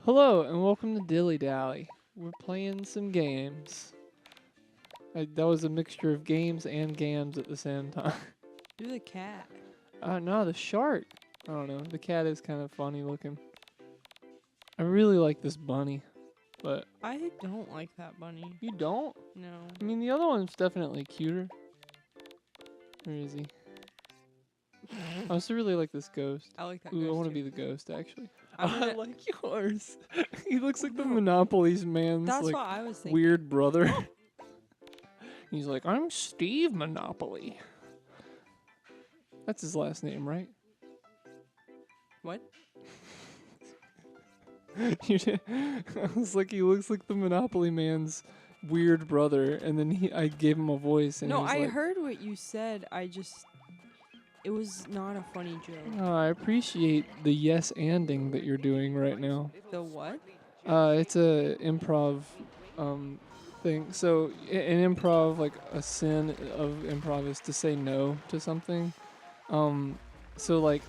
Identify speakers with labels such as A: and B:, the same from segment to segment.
A: Hello and welcome to DillyDally. We're playing some games. That was a mixture of games and gams at the same time.
B: Do the cat.
A: No, the shark. I don't know. The cat is kind of funny looking. I really like this bunny, but
B: I don't like that bunny.
A: you don't?
B: No.
A: I mean, the other one's definitely cuter. Where is he? I also really like this ghost.
B: I like that.
A: Ooh, I
B: ghost
A: want to
B: too.
A: be the ghost, actually.
B: I'm
A: I
B: gonna-
A: like yours. He looks like the
B: No.
A: Monopoly's man's
B: That's
A: like
B: what I was thinking.
A: weird brother. He's like, I'm Steve Monopoly. That's his last name, right?
B: What?
A: I was like, he looks like the Monopoly man's weird brother, and then I gave him a voice, and
B: No,
A: he was
B: I
A: like,
B: heard what you said. It was not a funny joke.
A: oh, I appreciate the yes anding that you're doing right now.
B: The what?
A: It's a improv thing. So in improv, like a sin of improv is to say no to something. So like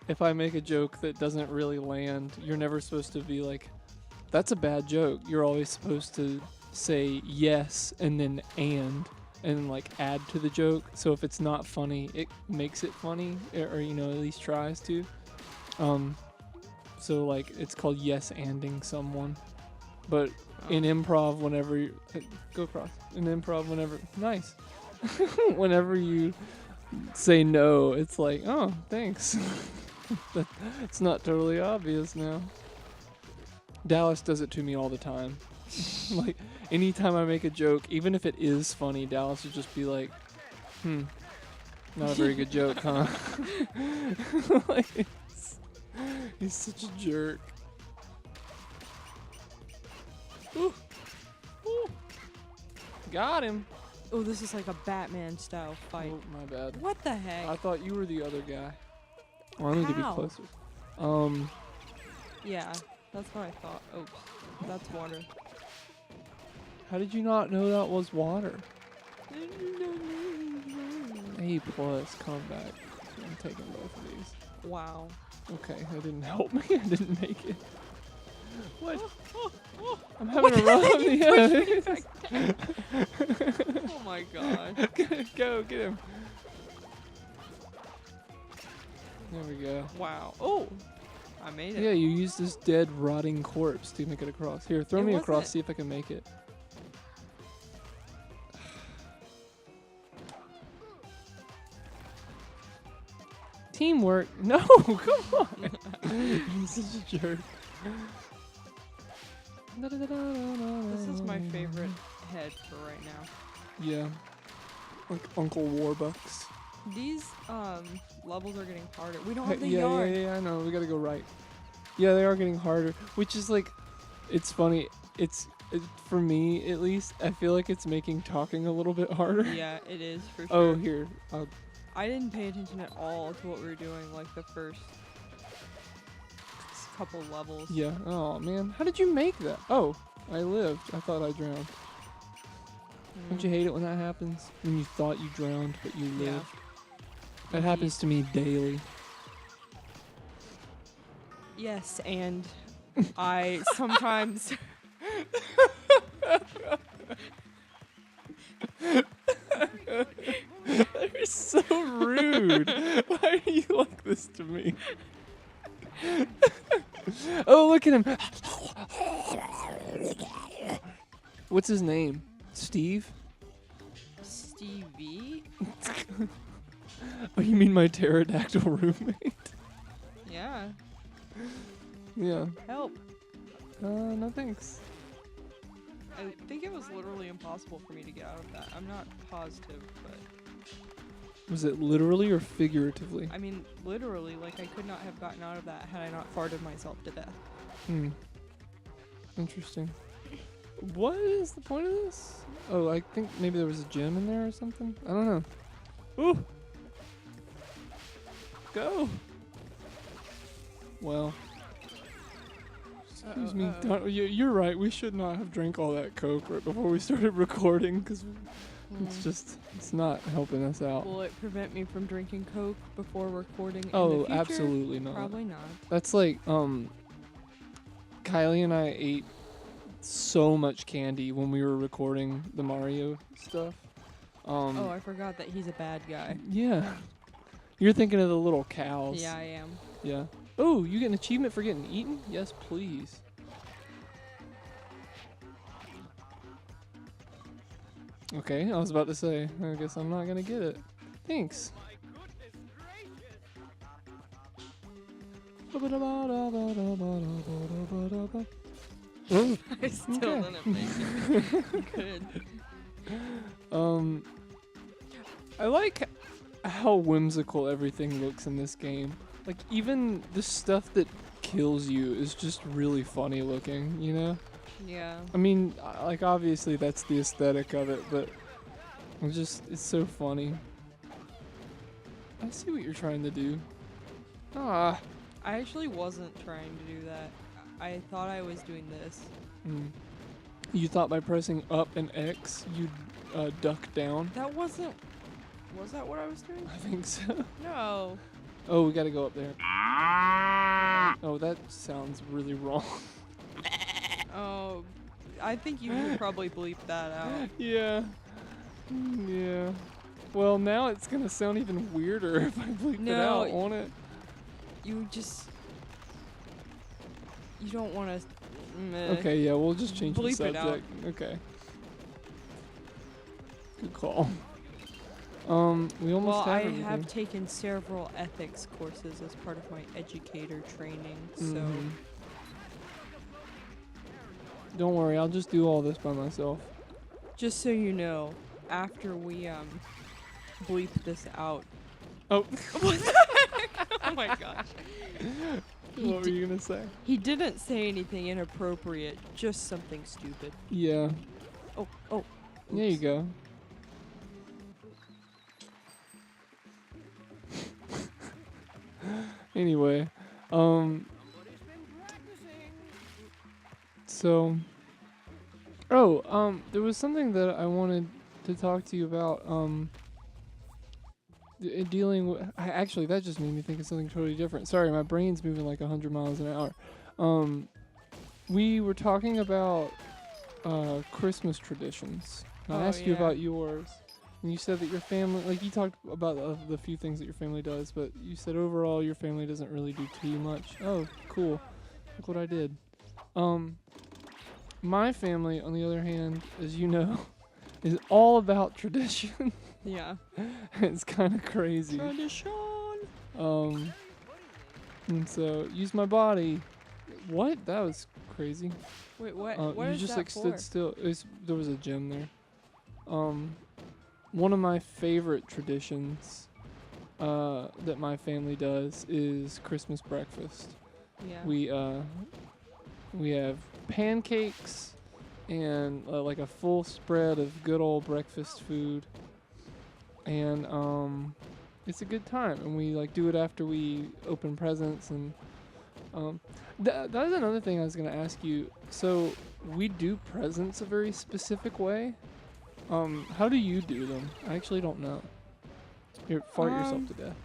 A: if I make a joke that doesn't really land, you're never supposed to be like, that's a bad joke. You're always supposed to say yes and then like add to the joke. So if it's not funny, it makes it funny, or you know, at least tries to. So like it's called yes anding someone. But in improv, whenever you go across, in improv, nice, whenever you say no, it's like, oh, thanks. It's not totally obvious now. Dallas does it to me all the time. Like anytime I make a joke, even if it is funny, Dallas would just be like, not a very good joke, huh? Like, he's such a jerk. Ooh. Ooh. Got him.
B: Oh, this is like a Batman style fight.
A: Oh, my bad.
B: What the heck?
A: I thought you were the other guy. Well, I need to be
B: How?
A: closer.
B: Yeah, that's what I thought. Oops, that's water.
A: How did you not know that was water? A plus, come back. I'm taking both of these.
B: Wow.
A: Okay, that didn't help me. I didn't make it. What? I'm having
B: What
A: a
B: the hell
A: run.
B: you
A: Yeah.
B: pushed me back Oh my god.
A: Go, get him. There we go.
B: Wow. Oh, I made it.
A: Yeah, you used this dead, rotting corpse to make it across. Here, throw
B: It
A: me across,
B: wasn't-
A: see if I can make it. Teamwork? No, come on. You're such a jerk.
B: This is my favorite head for right now.
A: Yeah. Like Uncle Warbucks.
B: These levels are getting harder. We don't
A: Hey,
B: have the
A: yeah,
B: yard.
A: yeah, I know. We gotta go right. Yeah, they are getting harder, which is like, it's funny. For me at least, I feel like it's making talking a little bit harder.
B: Yeah, it is for sure.
A: Oh, here.
B: I didn't pay attention at all to what we were doing like the first couple levels.
A: Yeah. Oh man, how did you make that? Oh, I lived. I thought I drowned. Don't you hate it when that happens? When you thought you drowned, but you lived.
B: Yeah.
A: That happens to me daily.
B: Yes, and I sometimes
A: You're so rude. Why are you like this to me? Oh, look at him. What's his name? Steve?
B: Stevie.
A: Oh, you mean my pterodactyl roommate?
B: Yeah.
A: Yeah.
B: Help.
A: No thanks.
B: I think it was literally impossible for me to get out of that. I'm not positive, but
A: Was it literally or figuratively?
B: I mean literally, like I could not have gotten out of that had I not farted myself to death.
A: Interesting. What is the point of this? Oh, I think maybe there was a gem in there or something. I don't know. Ooh. Go. Well. Excuse me. You're right. We should not have drank all that Coke right before we started recording, because It's not helping us out.
B: Will it prevent me from drinking Coke before recording in the
A: Oh,
B: future?
A: absolutely not.
B: Probably not.
A: That's like, Kylie and I ate so much candy when we were recording the Mario stuff.
B: Oh, I forgot that he's a bad guy.
A: Yeah. You're thinking of the little cows.
B: Yeah, I am.
A: Yeah. Oh, you get an achievement for getting eaten? Yes, please. Okay, I was about to say, I guess I'm not gonna get it. Thanks.
B: I still didn't make it. Good.
A: I like how whimsical everything looks in this game. Like, even the stuff that kills you is just really funny looking, you know?
B: Yeah.
A: I mean, like, obviously that's the aesthetic of it, but it's so funny. I see what you're trying to do. Ah.
B: I actually wasn't trying to do that. I thought I was doing this.
A: You thought by pressing up and X, you'd duck down?
B: That wasn't... Was that what I was doing?
A: I think so.
B: No.
A: Oh, we gotta go up there. Oh, that sounds really wrong.
B: Oh, I think you could probably bleep that out.
A: Yeah. Yeah. Well, now it's gonna sound even weirder if I bleep it out, won't it?
B: You don't want to...
A: Okay, yeah, we'll just change the
B: bleep
A: subject.
B: it out.
A: Okay. Good call. We almost have everything.
B: I have taken several ethics courses as part of my educator training, so...
A: Don't worry, I'll just do all this by myself.
B: Just so you know, after we, bleep this out...
A: Oh.
B: What the heck? Oh my gosh.
A: What were you gonna say?
B: He didn't say anything inappropriate, just something stupid.
A: Yeah.
B: Oh. Oops.
A: There you go. Anyway, so, there was something that I wanted to talk to you about, dealing with, actually, that just made me think of something totally different. Sorry, my brain's moving like 100 miles an hour. We were talking about, Christmas traditions. I asked you about yours. And you said that your family, like you talked about the few things that your family does, but you said overall your family doesn't really do too much. Oh, cool. Look what I did. My family, on the other hand, as you know, is all about tradition.
B: Yeah.
A: It's kind of crazy.
B: Tradition.
A: And so, use my body. What? That was crazy.
B: Wait, what? What
A: you
B: is
A: just
B: that
A: like
B: for?
A: stood still. There was a gym there. One of my favorite traditions that my family does is Christmas breakfast.
B: Yeah.
A: We have pancakes and like a full spread of good old breakfast food, and it's a good time. And we like do it after we open presents, and that is another thing I was gonna ask you. So we do presents a very specific way. How do you do them? I actually don't know. Here, fart yourself to death.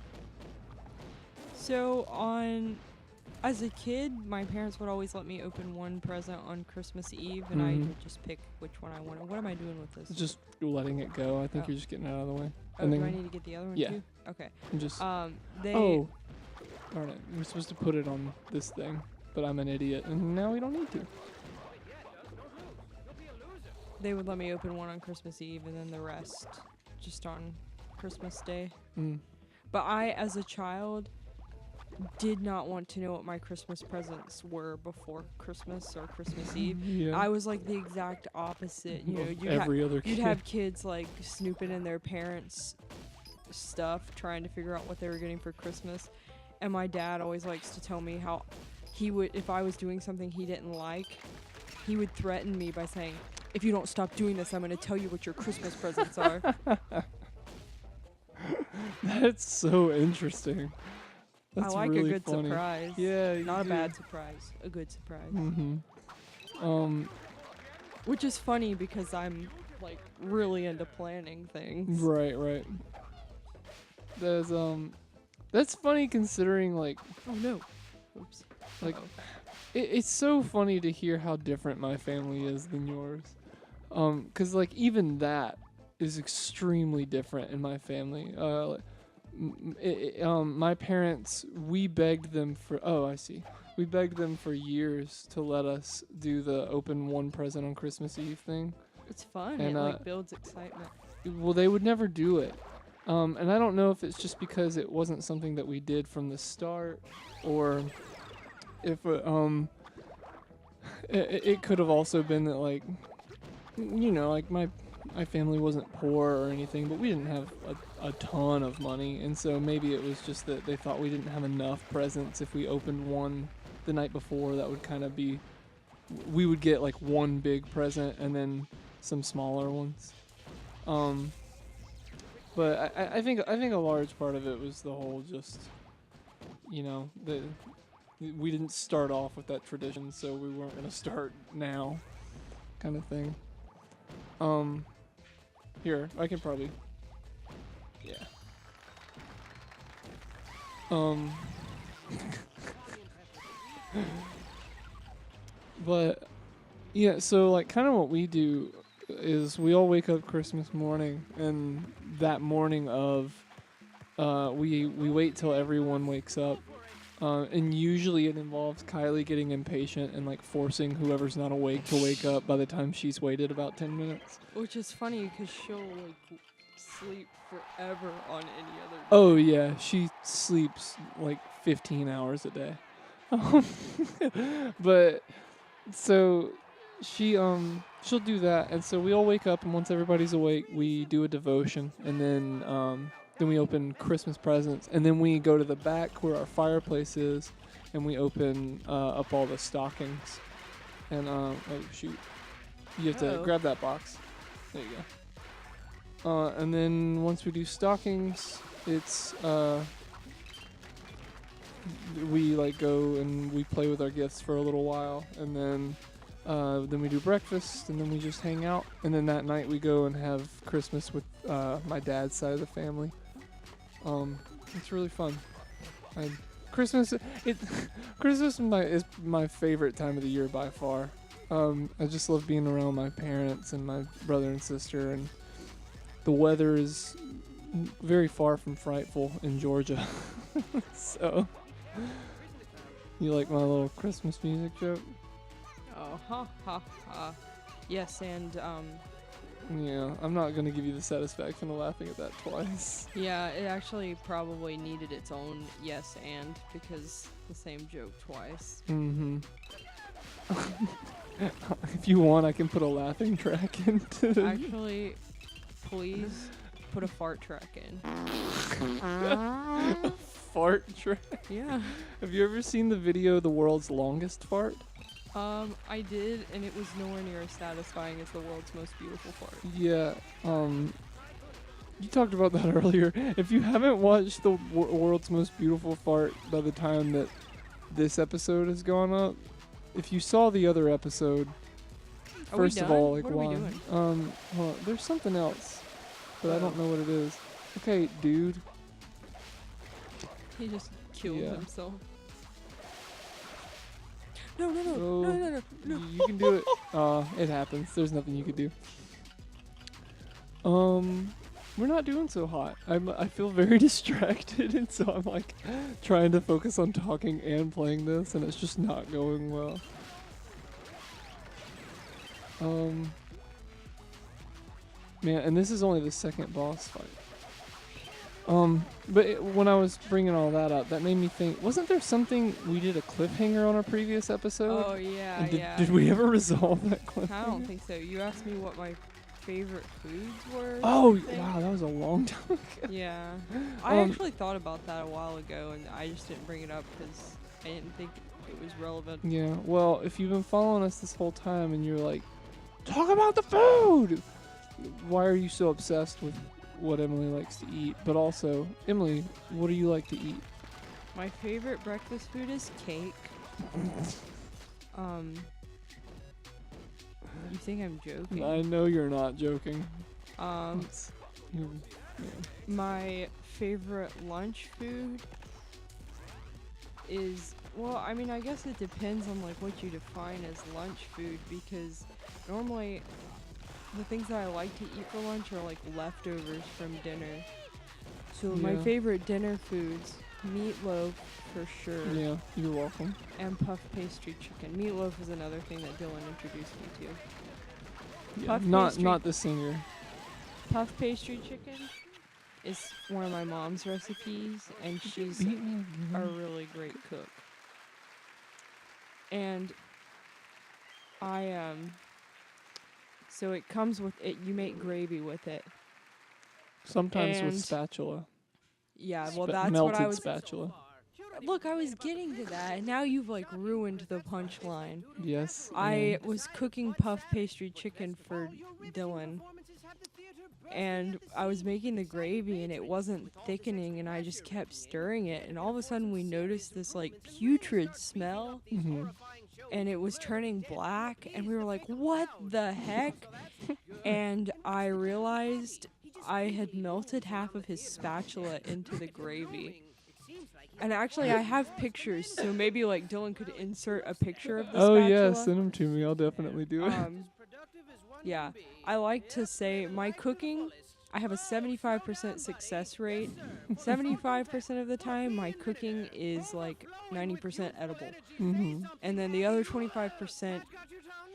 B: So as a kid, my parents would always let me open one present on Christmas Eve, and I would just pick which one I wanted. What am I doing with this?
A: Just letting it go. I think you're just getting it out of the way.
B: Oh,
A: and
B: do
A: then
B: I need to get the other one
A: yeah.
B: too? Okay.
A: And just
B: Darn
A: it. We're supposed to put it on this thing, but I'm an idiot, and now we don't need to.
B: They would let me open one on Christmas Eve and then the rest just on Christmas Day. But I, as a child, did not want to know what my Christmas presents were before Christmas or Christmas Eve.
A: Yeah.
B: I was like the exact opposite. You know,
A: every other kid.
B: You'd have kids like snooping in their parents' stuff, trying to figure out what they were getting for Christmas. And my dad always likes to tell me how he would, if I was doing something he didn't like, he would threaten me by saying, "If you don't stop doing this, I'm going to tell you what your Christmas presents are."
A: That's so interesting. That's
B: I like
A: really
B: a good
A: funny.
B: surprise.
A: Yeah,
B: not a bad surprise, a good surprise.
A: Mm-hmm.
B: Which is funny because I'm like really into planning things.
A: Right. There's that's funny considering like
B: Oh no. Oops.
A: Like,
B: Uh-oh.
A: it's so funny to hear how different my family is than yours. 'Cause like even that is extremely different in my family. My parents, we begged them for. Oh, I see. We begged them for years to let us do the open one present on Christmas Eve thing.
B: It's fun.
A: And,
B: It like builds excitement.
A: Well, they would never do it. And I don't know if it's just because it wasn't something that we did from the start, or if it could have also been that like, you know, like my family wasn't poor or anything, but we didn't have a ton of money, and so maybe it was just that they thought we didn't have enough presents. If we opened one the night before, that would kind of be, we would get like one big present and then some smaller ones. But I think a large part of it was the whole just, you know, we didn't start off with that tradition, so we weren't gonna start now, kind of thing. Here, I can probably, yeah. But yeah, so like kind of what we do is we all wake up Christmas morning, and that morning of, we wait till everyone wakes up. And usually it involves Kylie getting impatient and like forcing whoever's not awake to wake up by the time she's waited about 10 minutes.
B: Which is funny because she'll like sleep forever on any other day.
A: Oh yeah, she sleeps like 15 hours a day. But so she'll do that, and so we all wake up, and once everybody's awake, we do a devotion, and then we open Christmas presents, and then we go to the back where our fireplace is, and we open up all the stockings. And oh shoot, you have to grab that box. There you go. And then once we do stockings, it's we like go and we play with our gifts for a little while, and then we do breakfast, and then we just hang out, and then that night we go and have Christmas with my dad's side of the family. It's really fun. Christmas is my favorite time of the year by far. I just love being around my parents and my brother and sister, and the weather is very far from frightful in Georgia. So, you like my little Christmas music joke?
B: Oh, ha ha ha. Yes, and
A: Yeah, I'm not gonna give you the satisfaction of laughing at that twice.
B: yeah, it actually probably needed its own yes and, because the same joke twice.
A: Mm-hmm. If you want, I can put a laughing track into the
B: Actually, please put a fart track in.
A: fart track.
B: Yeah.
A: Have you ever seen the video "The World's Longest Fart"?
B: I did, and it was nowhere near as satisfying as the world's most beautiful fart.
A: Yeah. You talked about that earlier. If you haven't watched the world's most beautiful fart by the time that this episode has gone up, if you saw the other episode, first of all, like,
B: what are we
A: why?
B: doing?
A: Hold on, there's something else, but I don't know what it is. Okay, dude.
B: He just killed
A: Yeah.
B: himself. No.
A: You can do it. It happens. There's nothing you could do. We're not doing so hot. I feel very distracted, and so I'm like trying to focus on talking and playing this, and it's just not going well. Man, and this is only the second boss fight. But when I was bringing all that up, that made me think, wasn't there something, we did a cliffhanger on our previous episode?
B: Oh, yeah,
A: And
B: yeah.
A: Did we ever resolve that cliffhanger?
B: I don't think so. You asked me what my favorite foods were.
A: Oh,
B: I think.
A: wow, that was a long time ago.
B: Yeah. I actually thought about that a while ago, and I just didn't bring it up because I didn't think it was relevant.
A: Yeah, well, if you've been following us this whole time and you're like, talk about the food! Why are you so obsessed with what Emily likes to eat? But also, Emily, what do you like to eat?
B: My favorite breakfast food is cake. You think I'm joking?
A: I know you're not joking.
B: Um,
A: You-
B: my favorite lunch food is, well, I mean, I guess it depends on like what you define as lunch food, because normally the things that I like to eat for lunch are like leftovers from dinner. So my
A: Yeah.
B: favorite dinner foods, meatloaf for sure,
A: Yeah, you're welcome.
B: and puff pastry chicken. Meatloaf is another thing that Dylan introduced me to.
A: Yeah,
B: Puff
A: not
B: pastry-
A: not the singer.
B: Puff pastry chicken is one of my mom's recipes, and she's a really great cook. And so it comes with it, you make gravy with it.
A: Sometimes with
B: and-
A: spatula.
B: Yeah, well
A: Spa-
B: that's
A: melted
B: what I was
A: spatula.
B: Look, I was getting to that, and now you've like ruined the punchline.
A: Yes.
B: I was cooking puff pastry chicken for Dylan, and I was making the gravy, and it wasn't thickening, and I just kept stirring it, and all of a sudden we noticed this like putrid smell, and it was turning black, and we were like, what the heck? And I realized I had melted half of his spatula into the gravy. And actually, I have pictures, so maybe like Dylan could insert a picture of the
A: Oh
B: spatula.
A: yeah, send them to me. I'll definitely do it.
B: Yeah, I like to say my cooking, I have a 75% success rate. 75% of the time, my cooking is like 90% edible. And then the other 25%,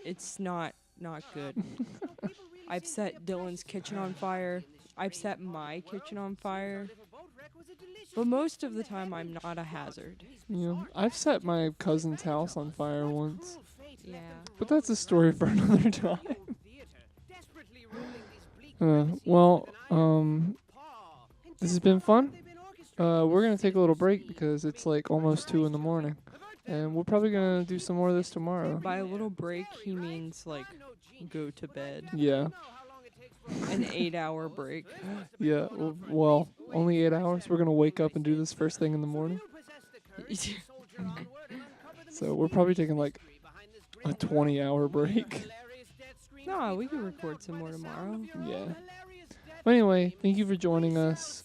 B: it's not good. I've set Dylan's kitchen on fire. I've set my kitchen on fire. But most of the time, I'm not a hazard.
A: Yeah, I've set my cousin's house on fire once,
B: Yeah.
A: but that's a story for another time. Well, this has been fun. We're gonna take a little break because it's like almost 2 in the morning, and we're probably gonna do some more of this tomorrow.
B: By a little break, he means like go to bed.
A: Yeah,
B: An 8-hour break.
A: yeah. Well, only 8 hours. We're gonna wake up and do this first thing in the morning. So we're probably taking like a 20-hour break.
B: No, we can record some more tomorrow.
A: Yeah. But anyway, thank you for joining us.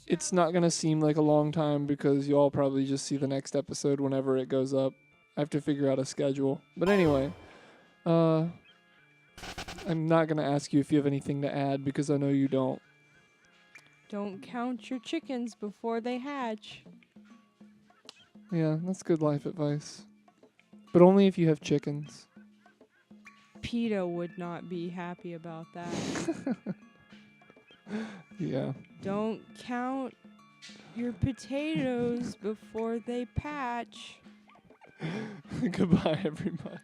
A: It's not gonna seem like a long time because y'all probably just see the next episode whenever it goes up. I have to figure out a schedule. But anyway, I'm not gonna ask you if you have anything to add because I know you don't.
B: Don't count your chickens before they hatch.
A: Yeah, that's good life advice. But only if you have chickens.
B: PETA would not be happy about that.
A: Yeah.
B: Don't count your potatoes before they patch.
A: Goodbye, everybody.